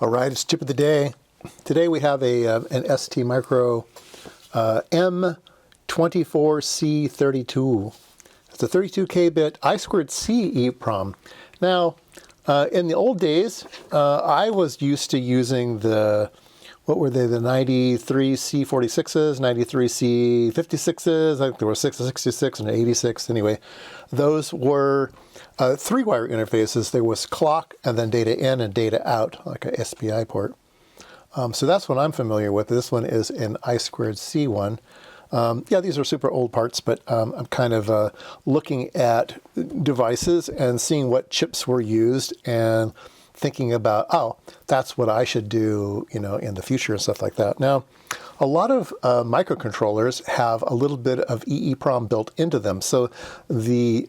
All right, it's tip of the day. Today we have an ST Micro M24C32. It's a 32K-bit I2C EEPROM. Now, in the old days, I was used to using the, what were they, the 93C46s, 93C56s, I think there were 666 and 86. Anyway, those were three-wire interfaces. There was clock and then data in and data out, like a SPI port. So that's what I'm familiar with. This one is an I2C one. Yeah, these are super old parts, but I'm kind of looking at devices and seeing what chips were used and thinking about, oh, that's what I should do, you know, in the future and stuff like that. Now, a lot of microcontrollers have a little bit of EEPROM built into them. So the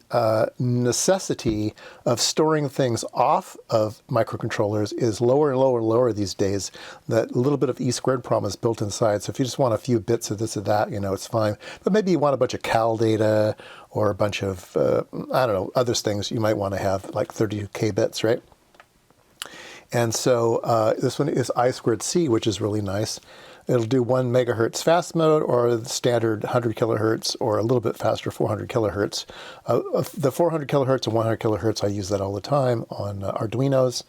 necessity of storing things off of microcontrollers is lower and lower and lower these days. That little bit of E2PROM is built inside. So if you just want a few bits of this or that, you know, it's fine. But maybe you want a bunch of cal data or a bunch of, I don't know, other things you might want to have, like 32K bits, right? And so this one is I2C, which is really nice. It'll do 1 megahertz fast mode or the standard 100 kilohertz or a little bit faster 400 kilohertz. The 400 kilohertz and 100 kilohertz, I use that all the time on Arduinos.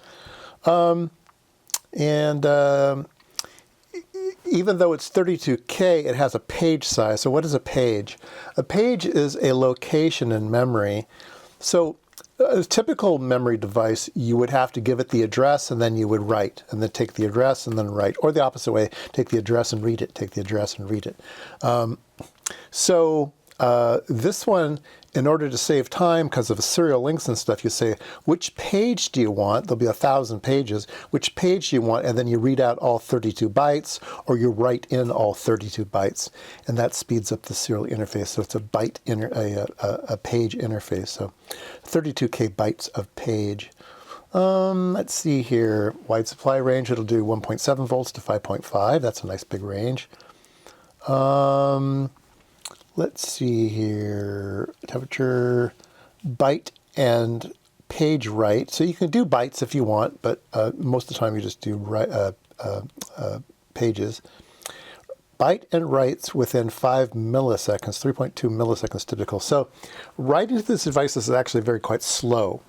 Even though it's 32K, it has a page size. So what is a page? A page is a location in memory. So a typical memory device, you would have to give it the address and then you would write, and then take the address and then write, or the opposite way, take the address and read it, take the address and read it. This one, in order to save time, because of serial links and stuff, you say, which page do you want? There'll be 1,000 pages. Which page do you want? And then you read out all 32 bytes, or you write in all 32 bytes. And that speeds up the serial interface. So it's a byte, a page interface. So 32K bytes of page. Let's see here. Wide supply range, it'll do 1.7 volts to 5.5. That's a nice big range. Let's see here, temperature, byte and page write. So you can do bytes if you want, but most of the time you just do pages. Byte and writes within 5 milliseconds, 3.2 milliseconds typical. So writing to this device is actually very quite slow.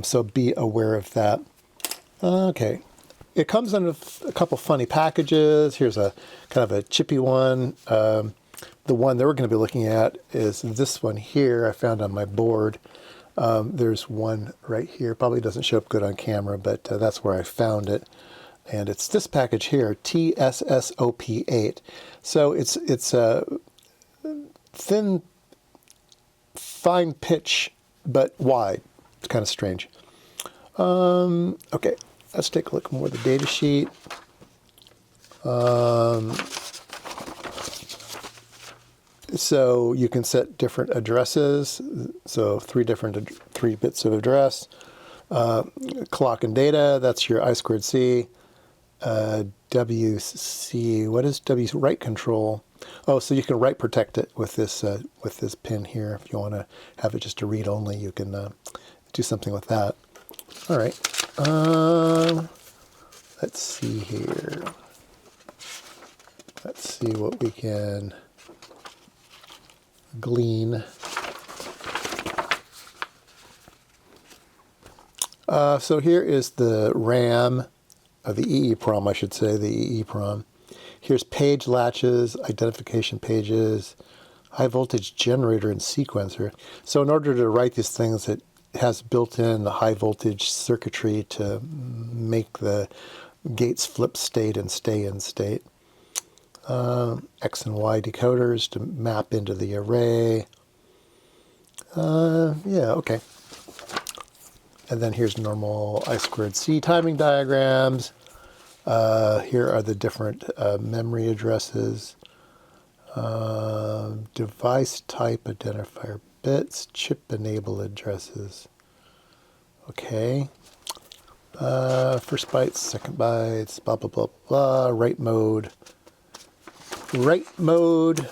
So be aware of that. Okay. It comes in a couple funny packages. Here's a kind of a chippy one. The one that we're going to be looking at is this one here I found on my board. There's one right here. Probably doesn't show up good on camera, but that's where I found it. And it's this package here, TSSOP8. So it's a thin, fine pitch, but wide. It's kind of strange. Okay, let's take a look more at the data sheet. So you can set different addresses. So three bits of address. Clock and data, that's your I2C. WC, what is W? Write control. Oh, so you can write protect it with this pin here. If you want to have it just to read only, you can do something with that. All right. Let's see here. Let's see what we can glean. So here is the RAM, the EEPROM, I should say, the EEPROM. Here's page latches, identification pages, high voltage generator and sequencer. So in order to write these things, it has built-in the high voltage circuitry to make the gates flip state and stay in state. X and Y decoders to map into the array. Yeah, okay. And then here's normal I2C timing diagrams. Here are the different memory addresses. Device type identifier bits, chip enable addresses. Okay. First bytes, second bytes, blah, blah, blah, blah. Write mode. Write mode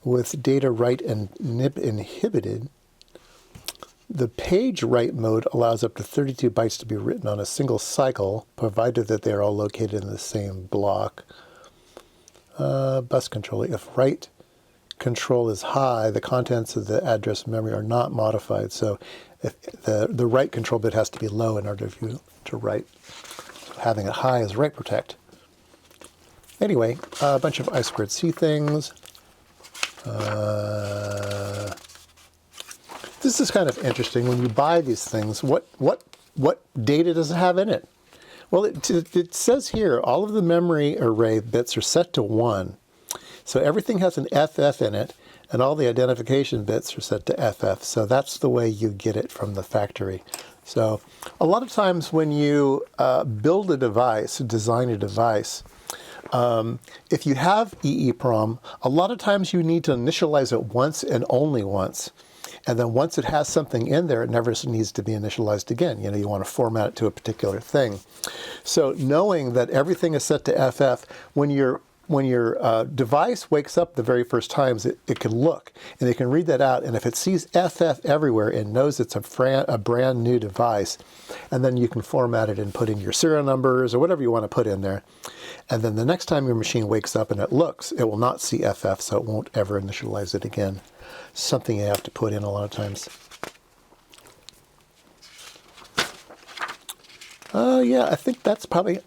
with data write and nib inhibited. The page write mode allows up to 32 bytes to be written on a single cycle, provided that they are all located in the same block. Bus control. If write control is high, the contents of the address memory are not modified. So if the write control bit has to be low in order for you to write. So having it high is write protect. Anyway, a bunch of I2C things. This is kind of interesting. When you buy these things, what data does it have in it? Well, it says here all of the memory array bits are set to 1. So everything has an FF in it, and all the identification bits are set to FF. So that's the way you get it from the factory. So a lot of times when you build a device, design a device, if you have EEPROM, a lot of times you need to initialize it once and only once. And then once it has something in there, it never needs to be initialized again. You know, you want to format it to a particular thing. So knowing that everything is set to FF, when your device wakes up the very first times, it can look and it can read that out. And if it sees FF everywhere, it knows it's a brand new device. And then you can format it and put in your serial numbers or whatever you want to put in there. And then the next time your machine wakes up and it looks, it will not see FF, so it won't ever initialize it again. Something you have to put in a lot of times. Yeah, I think that's probably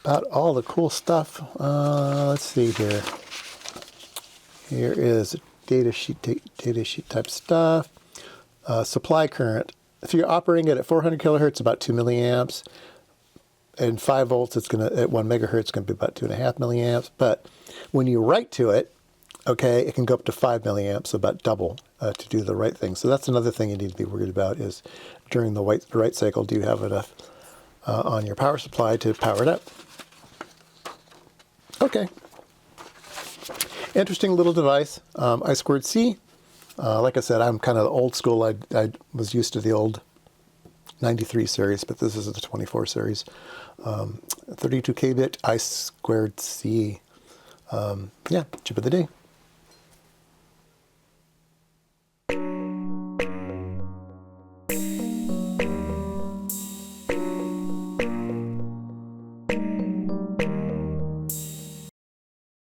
about all the cool stuff. Let's see here. Here is data sheet type stuff. Supply current. If you're operating it at 400 kilohertz, about 2 milliamps. And 5 volts, at 1 megahertz, it's going to be about 2.5 milliamps. But when you write to it, okay, it can go up to 5 milliamps, so about double to do the right thing. So that's another thing you need to be worried about is during the write cycle, do you have enough on your power supply to power it up? Okay. Interesting little device, I2C. Like I said, I'm kind of old school. I was used to the old 93 series, but this is the 24 series. 32K bit I2C. Yeah, chip of the day.